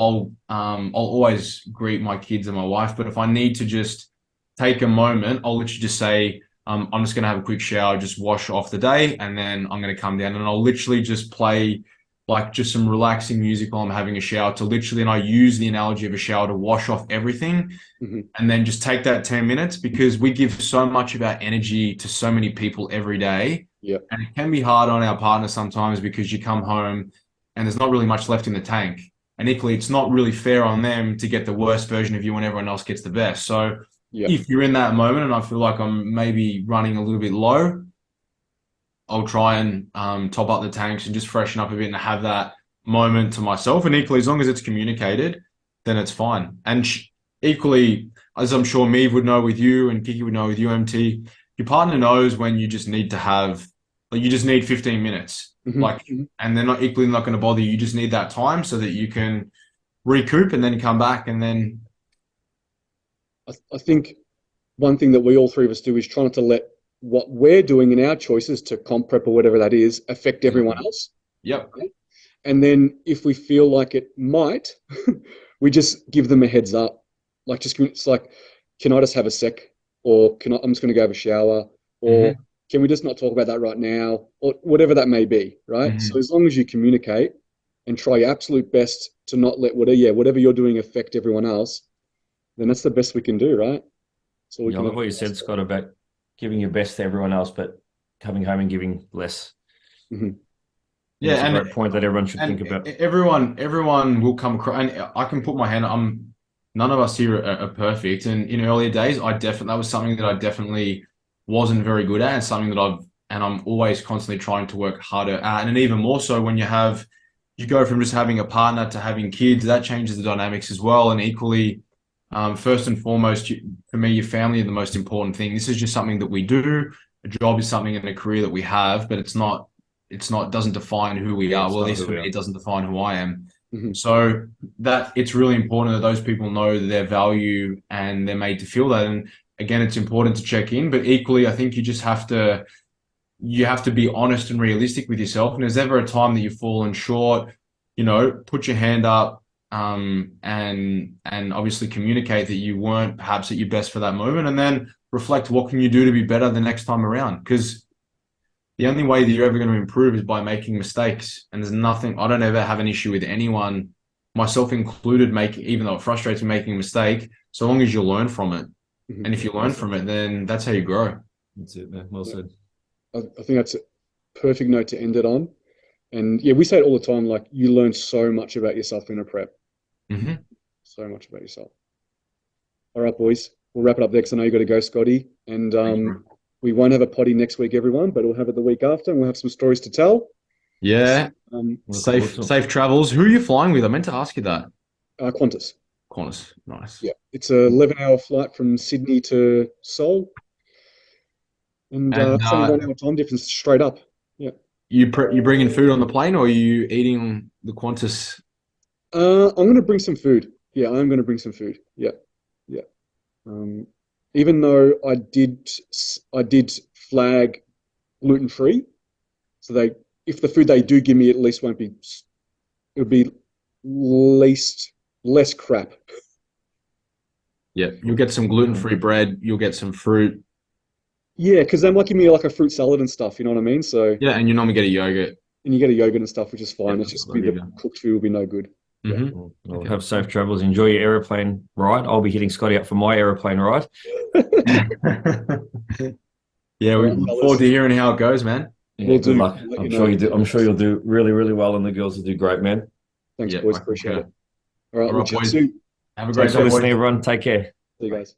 I'll always greet my kids and my wife. But if I need to just take a moment, I'll literally just say, I'm just going to have a quick shower, just wash off the day, and then I'm going to come down and I'll literally just play like just some relaxing music while I'm having a shower to literally, and I use the analogy of a shower to wash off everything and then just take that 10 minutes, because we give so much of our energy to so many people every day. Yeah. And it can be hard on our partner sometimes because you come home and there's not really much left in the tank. And equally, it's not really fair on them to get the worst version of you when everyone else gets the best. So if you're in that moment and I feel like I'm maybe running a little bit low, I'll try and top up the tanks and just freshen up a bit and have that moment to myself. And equally, as long as it's communicated, then it's fine. And equally, as I'm sure Meave would know with you and Kiki would know with you, MT, your partner knows when you just need to have, like, you just need 15 minutes. And they're not equally not going to bother you. You just need that time so that you can recoup and then come back. And then I think one thing that we all three of us do is try not to let what we're doing in our choices to comp prep or whatever that is affect everyone else. Yep. Okay? And then if we feel like it might, we just give them a heads up. Like, it's like, can I just have a sec? Or I'm just going to go have a shower? Or can we just not talk about that right now? Or whatever that may be, right? So as long as you communicate and try your absolute best to not let whatever you're doing affect everyone else, then that's the best we can do, right? So I love what you said, Scott, about giving your best to everyone else, but coming home and giving less. Yeah, and a great point that everyone should think about. Everyone will come across, and I can put my hand on. None of us here are perfect, and in earlier days, that was something that I definitely wasn't very good at, and something that I'm always constantly trying to work harder at, and even more so when you go from just having a partner to having kids, that changes the dynamics as well, and equally. First and foremost, for me, your family are the most important thing. This is just something that we do. A job is something in a career that we have, but it doesn't define who we are. Well, at least for me, it doesn't define who I am. So that it's really important that those people know their value and they're made to feel that. And again, it's important to check in, but equally, I think you just have to be honest and realistic with yourself. And if there's ever a time that you've fallen short, put your hand up. And obviously communicate that you weren't perhaps at your best for that moment, and then reflect what can you do to be better the next time around, because the only way that you're ever going to improve is by making mistakes. And I don't ever have an issue with anyone, myself included, even though it frustrates me, making a mistake, so long as you learn from it. And if you learn from it, then that's how you grow. That's it, man. Well said. I think that's a perfect note to end it on. And we say it all the time, like, you learn so much about yourself in a prep. So much about yourself. All right, boys. We'll wrap it up there because I know you got to go, Scotty. And we won't have a potty next week, everyone, but we'll have it the week after, and we'll have some stories to tell. Yeah. Safe travels. Who are you flying with? I meant to ask you that. Qantas. Nice. Yeah. It's a 11-hour flight from Sydney to Seoul. And And it's only 1 hour time difference straight up. Yeah. you bringing food on the plane, or are you eating the Qantas? I'm gonna bring some food. Yeah, I'm gonna bring some food. Yeah, yeah. Um, even though I did flag gluten free, so if the food they do give me at least won't be, it'll be least less crap. Yeah, you'll get some gluten-free bread. You'll get some fruit. Yeah, because they might give me like a fruit salad and stuff. You know what I mean? So, Yeah, and you normally get a yogurt. and you get a yogurt and stuff, which is Yeah, fine. It's that's just what be they'll the give you. cooked food will be no good. Yeah. Mhm. Well, Okay. have safe travels. Enjoy your aeroplane ride. I'll be hitting Scotty up for my aeroplane ride. Yeah, All we right, look forward fellas. to hearing how it goes, man. Yeah, Will good do. luck. I'll let you I'm know. sure you do. I'm sure you'll do really, really well, and the girls will do great, man. Thanks, Yeah, boys. I Appreciate concur. it. All right, All we'll right, chat boys. soon. Have a great Thanks for day, listening, boys. everyone. Take care. See you Bye. guys.